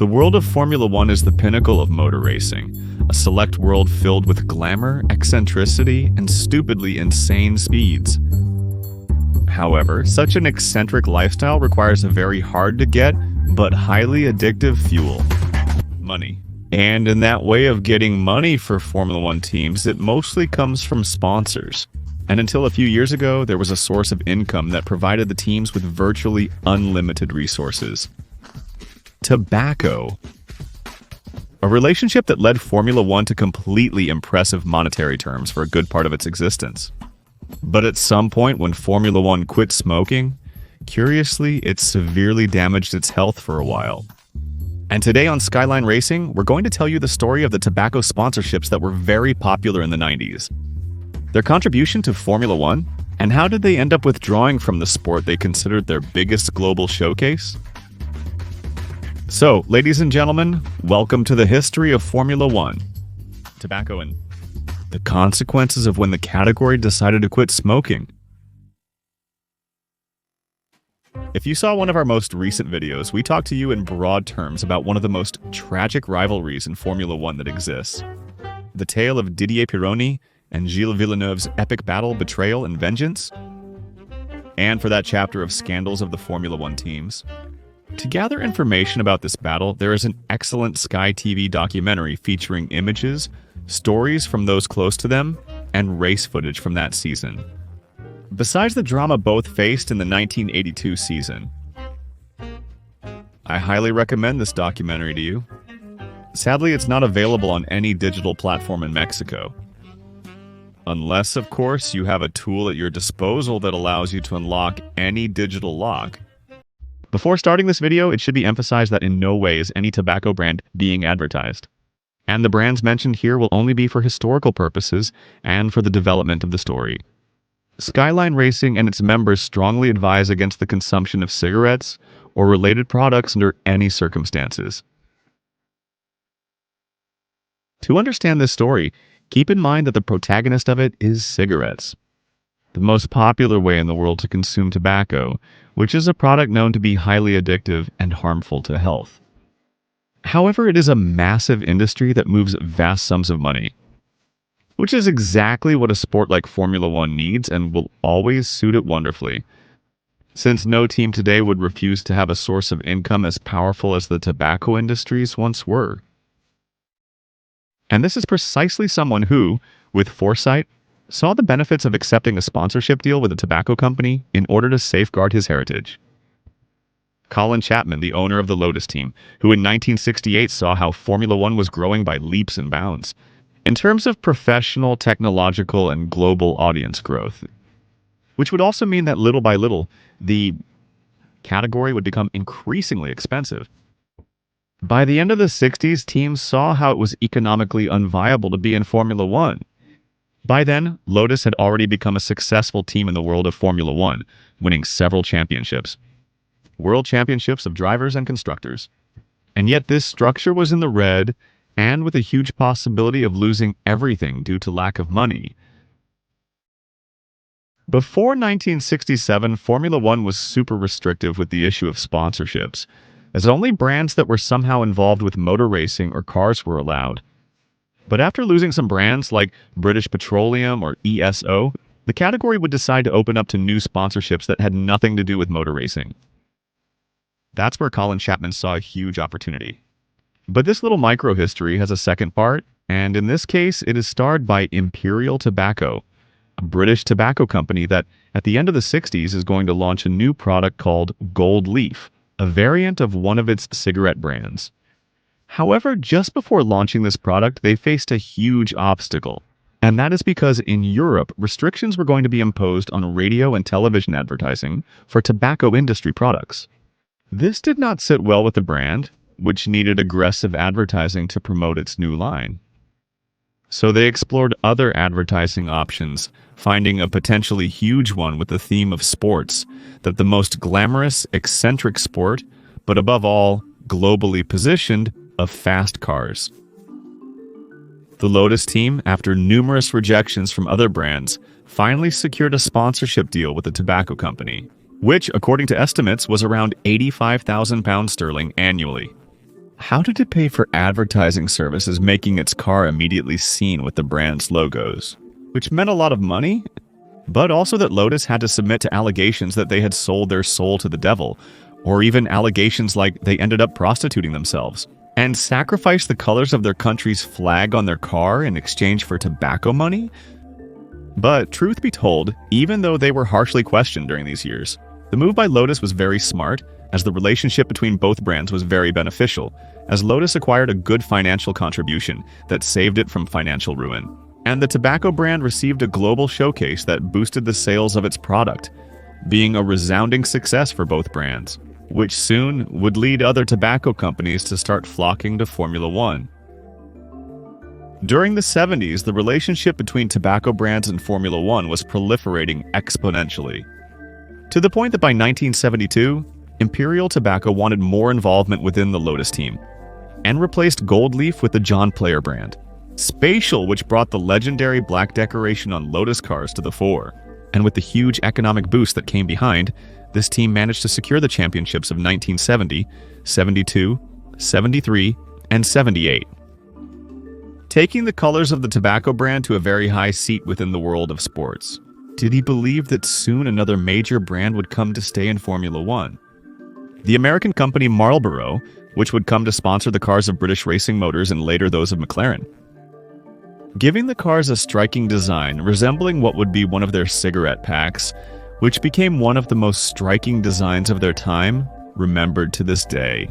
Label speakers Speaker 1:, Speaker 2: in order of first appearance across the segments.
Speaker 1: The world of Formula One is the pinnacle of motor racing, a select world filled with glamour, eccentricity, and stupidly insane speeds. However, such an eccentric lifestyle requires a very hard-to-get, but highly addictive fuel: money. And in that way of getting money for Formula One teams, it mostly comes from sponsors. And until a few years ago, there was a source of income that provided the teams with virtually unlimited resources: tobacco. A relationship that led Formula One to completely impressive monetary terms for a good part of its existence. But at some point when Formula One quit smoking, curiously, it severely damaged its health for a while. And today on Skyline Racing, we're going to tell you the story of the tobacco sponsorships that were very popular in the 90s. Their contribution to Formula One, and how did they end up withdrawing from the sport they considered their biggest global showcase? So, ladies and gentlemen, welcome to the history of Formula One, tobacco, and the consequences of when the category decided to quit smoking. If you saw one of our most recent videos, we talked to you in broad terms about one of the most tragic rivalries in Formula One that exists: the tale of Didier Pironi and Gilles Villeneuve's epic battle, betrayal, and vengeance, and for that chapter of scandals of the Formula One teams. To gather information about this battle, there is an excellent Sky TV documentary featuring images, stories from those close to them, and race footage from that season. Besides the drama both faced in the 1982 season, I highly recommend this documentary to you. Sadly, it's not available on any digital platform in Mexico. Unless, of course, you have a tool at your disposal that allows you to unlock any digital lock. Before starting this video, it should be emphasized that in no way is any tobacco brand being advertised. And the brands mentioned here will only be for historical purposes and for the development of the story. Skyline Racing and its members strongly advise against the consumption of cigarettes or related products under any circumstances. To understand this story, keep in mind that the protagonist of it is cigarettes, the most popular way in the world to consume tobacco, which is a product known to be highly addictive and harmful to health. However, it is a massive industry that moves vast sums of money, which is exactly what a sport like Formula One needs and will always suit it wonderfully, since no team today would refuse to have a source of income as powerful as the tobacco industries once were. And this is precisely someone who, with foresight, saw the benefits of accepting a sponsorship deal with a tobacco company in order to safeguard his heritage. Colin Chapman, the owner of the Lotus team, who in 1968 saw how Formula One was growing by leaps and bounds in terms of professional, technological, and global audience growth, which would also mean that little by little, the category would become increasingly expensive. By the end of the 60s, teams saw how it was economically unviable to be in Formula One. By then, Lotus had already become a successful team in the world of Formula One, winning several championships. World championships of drivers and constructors. And yet this structure was in the red, and with a huge possibility of losing everything due to lack of money. Before 1967, Formula One was super restrictive with the issue of sponsorships, as only brands that were somehow involved with motor racing or cars were allowed. But after losing some brands like British Petroleum or ESO, the category would decide to open up to new sponsorships that had nothing to do with motor racing. That's where Colin Chapman saw a huge opportunity. But this little micro-history has a second part, and in this case, it is starred by Imperial Tobacco, a British tobacco company that, at the end of the 60s, is going to launch a new product called Gold Leaf, a variant of one of its cigarette brands. However, just before launching this product, they faced a huge obstacle, and that is because in Europe, restrictions were going to be imposed on radio and television advertising for tobacco industry products. This did not sit well with the brand, which needed aggressive advertising to promote its new line. So they explored other advertising options, finding a potentially huge one with the theme of sports, that the most glamorous, eccentric sport, but above all, globally positioned, of fast cars. The Lotus team, after numerous rejections from other brands, finally secured a sponsorship deal with the tobacco company, which, according to estimates, was around £85,000 sterling annually. how did it pay for advertising services making its car immediately seen with the brand's logos? Which meant a lot of money, but also that Lotus had to submit to allegations that they had sold their soul to the devil, or even allegations like they ended up prostituting themselves, and sacrifice the colors of their country's flag on their car in exchange for tobacco money? But truth be told, even though they were harshly questioned during these years, the move by Lotus was very smart, as the relationship between both brands was very beneficial, as Lotus acquired a good financial contribution that saved it from financial ruin. And the tobacco brand received a global showcase that boosted the sales of its product, being a resounding success for both brands, which soon would lead other tobacco companies to start flocking to Formula One. During the 70s, the relationship between tobacco brands and Formula One was proliferating exponentially, to the point that by 1972, Imperial Tobacco wanted more involvement within the Lotus team, and replaced Gold Leaf with the John Player brand. Spatial, which brought the legendary black decoration on Lotus cars to the fore, and with the huge economic boost that came behind, this team managed to secure the championships of 1970, 72, 73, and 78. Taking the colors of the tobacco brand to a very high seat within the world of sports. Did he believe that soon another major brand would come to stay in Formula One? The American company Marlboro, which would come to sponsor the cars of British Racing Motors and later those of McLaren. Giving the cars a striking design resembling what would be one of their cigarette packs, which became one of the most striking designs of their time, remembered to this day.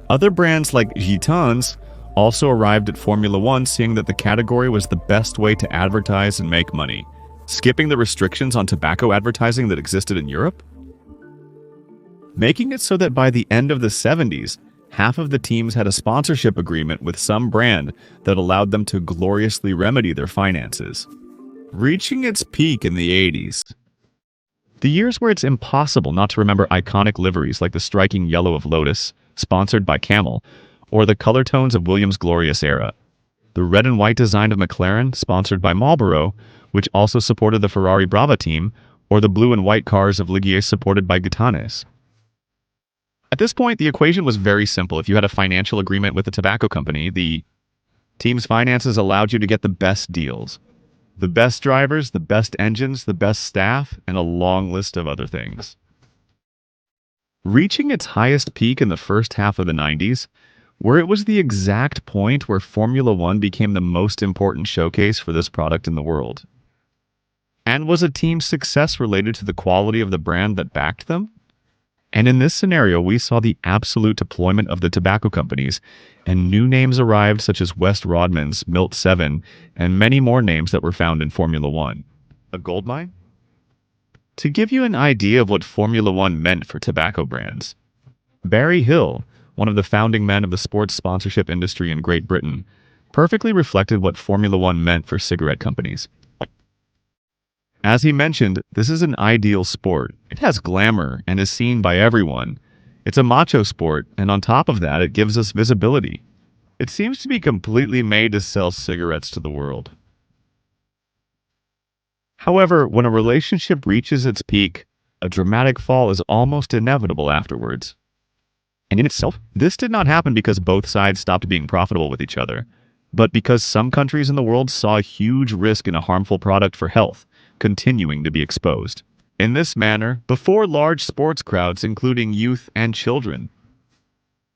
Speaker 1: Other brands like Gitans also arrived at Formula One, seeing that the category was the best way to advertise and make money, skipping the restrictions on tobacco advertising that existed in Europe, making it so that by the end of the 70s, half of the teams had a sponsorship agreement with some brand that allowed them to gloriously remedy their finances, reaching its peak in the 80s. The years where it's impossible not to remember iconic liveries like the striking yellow of Lotus, sponsored by Camel, or the color tones of Williams' glorious era. The red and white design of McLaren, sponsored by Marlboro, which also supported the Ferrari Brava team, or the blue and white cars of Ligier supported by Gitanes. At this point, the equation was very simple. If you had a financial agreement with a tobacco company, the team's finances allowed you to get the best deals, the best drivers, the best engines, the best staff, and a long list of other things. Reaching its highest peak in the first half of the 90s, where it was the exact point where Formula One became the most important showcase for this product in the world. And was a team's success related to the quality of the brand that backed them? And in this scenario, we saw the absolute deployment of the tobacco companies, and new names arrived such as West Rodman's Milt 7, and many more names that were found in Formula One. A goldmine? To give you an idea of what Formula One meant for tobacco brands, Barry Hill, one of the founding men of the sports sponsorship industry in Great Britain, perfectly reflected what Formula One meant for cigarette companies. As he mentioned, this is an ideal sport. It has glamour and is seen by everyone. It's a macho sport, and on top of that, it gives us visibility. It seems to be completely made to sell cigarettes to the world. However, when a relationship reaches its peak, a dramatic fall is almost inevitable afterwards. And in itself, this did not happen because both sides stopped being profitable with each other, but because some countries in the world saw a huge risk in a harmful product for health continuing to be exposed. In this manner, before large sports crowds, including youth and children,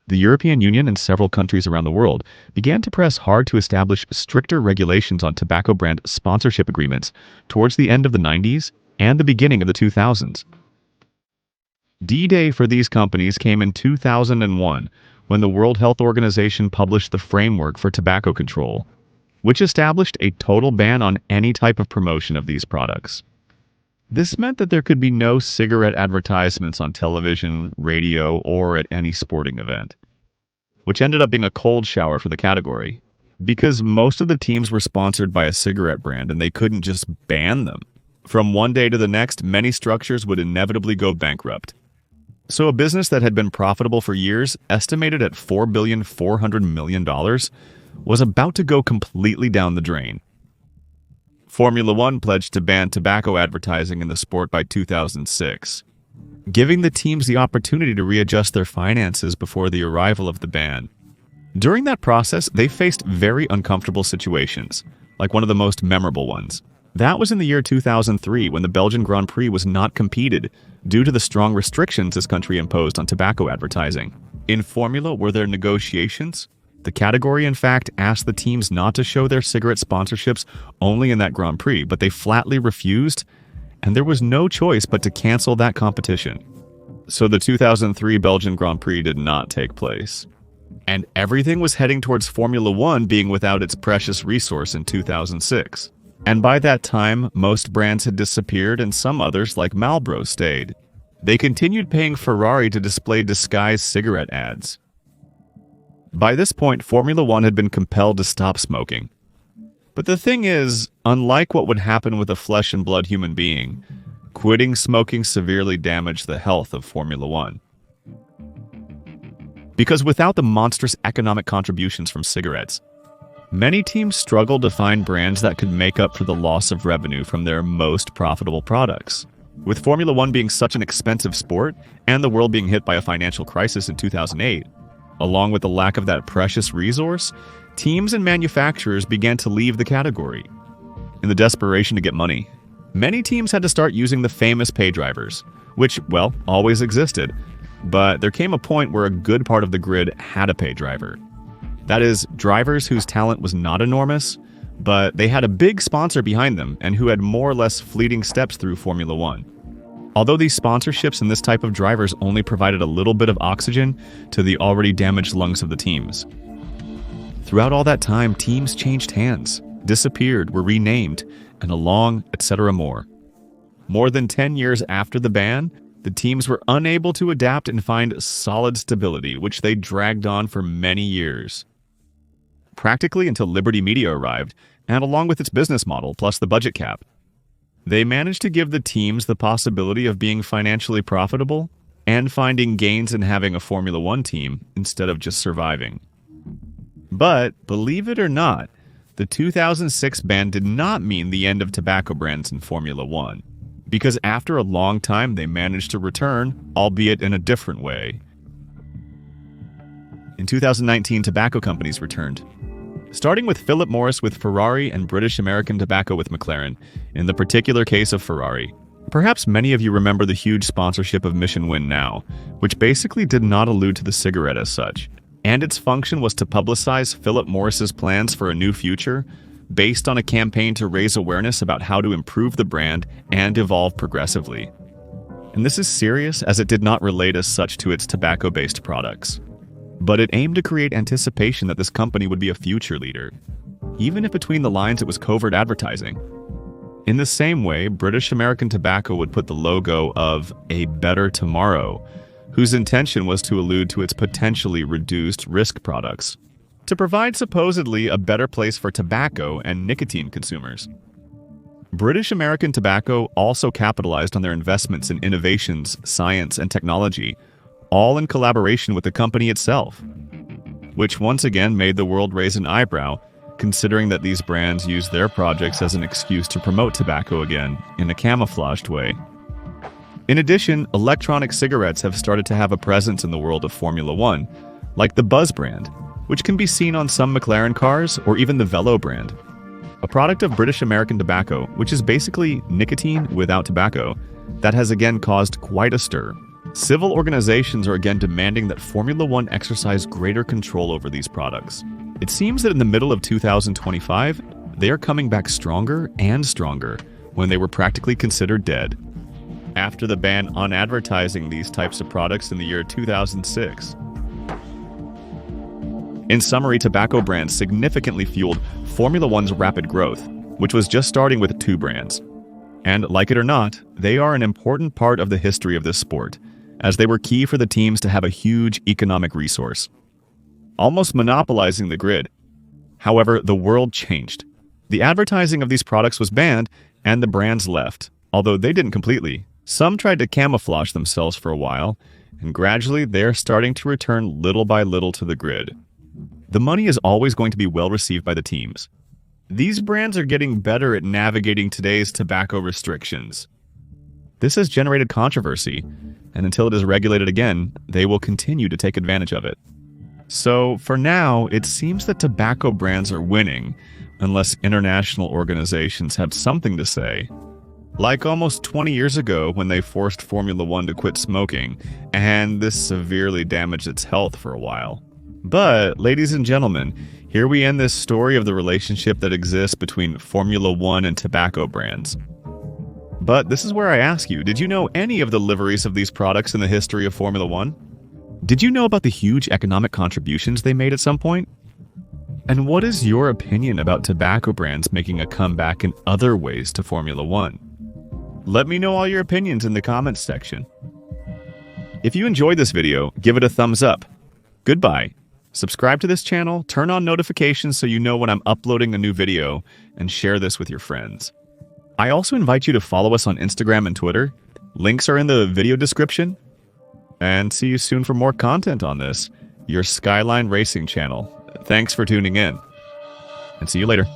Speaker 1: the European Union and several countries around the world began to press hard to establish stricter regulations on tobacco brand sponsorship agreements towards the end of the 90s and the beginning of the 2000s. D-Day for these companies came in 2001 when the World Health Organization published the Framework for Tobacco Control, which established a total ban on any type of promotion of these products. This meant that there could be no cigarette advertisements on television, radio, or at any sporting event, which ended up being a cold shower for the category, because most of the teams were sponsored by a cigarette brand and they couldn't just ban them. From one day to the next, many structures would inevitably go bankrupt. So a business that had been profitable for years, estimated at $4.4 billion, was about to go completely down the drain. Formula One pledged to ban tobacco advertising in the sport by 2006, giving the teams the opportunity to readjust their finances before the arrival of the ban. During that process, they faced very uncomfortable situations, like one of the most memorable ones. That was in the year 2003 when the Belgian Grand Prix was not competed due to the strong restrictions this country imposed on tobacco advertising. In Formula, were there negotiations? The category, in fact, asked the teams not to show their cigarette sponsorships only in that Grand Prix, but they flatly refused, and there was no choice but to cancel that competition. So the 2003 Belgian Grand Prix did not take place. And everything was heading towards Formula One being without its precious resource in 2006. And by that time, most brands had disappeared and some others, like Marlboro, stayed. They continued paying Ferrari to display disguised cigarette ads. By this point, Formula One had been compelled to stop smoking. But the thing is, unlike what would happen with a flesh and blood human being, quitting smoking severely damaged the health of Formula One. Because without the monstrous economic contributions from cigarettes, many teams struggled to find brands that could make up for the loss of revenue from their most profitable products. With Formula One being such an expensive sport, and the world being hit by a financial crisis in 2008, along with the lack of that precious resource, teams and manufacturers began to leave the category. In the desperation to get money, many teams had to start using the famous pay drivers, which, well, always existed, but there came a point where a good part of the grid had a pay driver. That is, drivers whose talent was not enormous, but they had a big sponsor behind them and who had more or less fleeting steps through Formula One. Although these sponsorships and this type of drivers only provided a little bit of oxygen to the already damaged lungs of the teams. Throughout all that time, teams changed hands, disappeared, were renamed, and along, etc. more. More than 10 years after the ban, the teams were unable to adapt and find solid stability, which they dragged on for many years. Practically until Liberty Media arrived, and along with its business model plus the budget cap. They managed to give the teams the possibility of being financially profitable and finding gains in having a Formula One team instead of just surviving. But, believe it or not, the 2006 ban did not mean the end of tobacco brands in Formula One, because after a long time they managed to return, albeit in a different way. In 2019, tobacco companies returned, starting with Philip Morris with Ferrari and British American Tobacco with McLaren, in the particular case of Ferrari. Perhaps many of you remember the huge sponsorship of Mission Win Now, which basically did not allude to the cigarette as such, and its function was to publicize Philip Morris's plans for a new future, based on a campaign to raise awareness about how to improve the brand and evolve progressively. And this is serious as it did not relate as such to its tobacco-based products. But it aimed to create anticipation that this company would be a future leader, even if between the lines it was covert advertising. In the same way, British American Tobacco would put the logo of A Better Tomorrow, whose intention was to allude to its potentially reduced risk products, to provide supposedly a better place for tobacco and nicotine consumers. British American Tobacco also capitalized on their investments in innovations, science, and technology, all in collaboration with the company itself, which once again made the world raise an eyebrow, considering that these brands use their projects as an excuse to promote tobacco again, in a camouflaged way. In addition, electronic cigarettes have started to have a presence in the world of Formula One, like the Buzz brand, which can be seen on some McLaren cars or even the Velo brand. A product of British American Tobacco, which is basically nicotine without tobacco, that has again caused quite a stir. Civil organizations are again demanding that Formula One exercise greater control over these products. It seems that in the middle of 2025, they are coming back stronger and stronger when they were practically considered dead. After the ban on advertising these types of products in the year 2006. In summary, tobacco brands significantly fueled Formula One's rapid growth, which was just starting with 2 brands. And like it or not, they are an important part of the history of this sport, as they were key for the teams to have a huge economic resource, almost monopolizing the grid. However, the world changed. The advertising of these products was banned, and the brands left, although they didn't completely. Some tried to camouflage themselves for a while, and gradually they're starting to return little by little to the grid. The money is always going to be well received by the teams. These brands are getting better at navigating today's tobacco restrictions. This has generated controversy, and until it is regulated again, they will continue to take advantage of it. So, for now, it seems that tobacco brands are winning, unless international organizations have something to say. Like almost 20 years ago when they forced Formula One to quit smoking, and this severely damaged its health for a while. But, ladies and gentlemen, here we end this story of the relationship that exists between Formula One and tobacco brands. But this is where I ask you, did you know any of the liveries of these products in the history of Formula One? Did you know about the huge economic contributions they made at some point? And what is your opinion about tobacco brands making a comeback in other ways to Formula One? Let me know all your opinions in the comments section. If you enjoyed this video, give it a thumbs up. Goodbye. Subscribe to this channel, turn on notifications so you know when I'm uploading a new video, and share this with your friends. I also invite you to follow us on Instagram and Twitter. Links are in the video description. And see you soon for more content on this, your Skyline Racing channel. Thanks for tuning in, and see you later.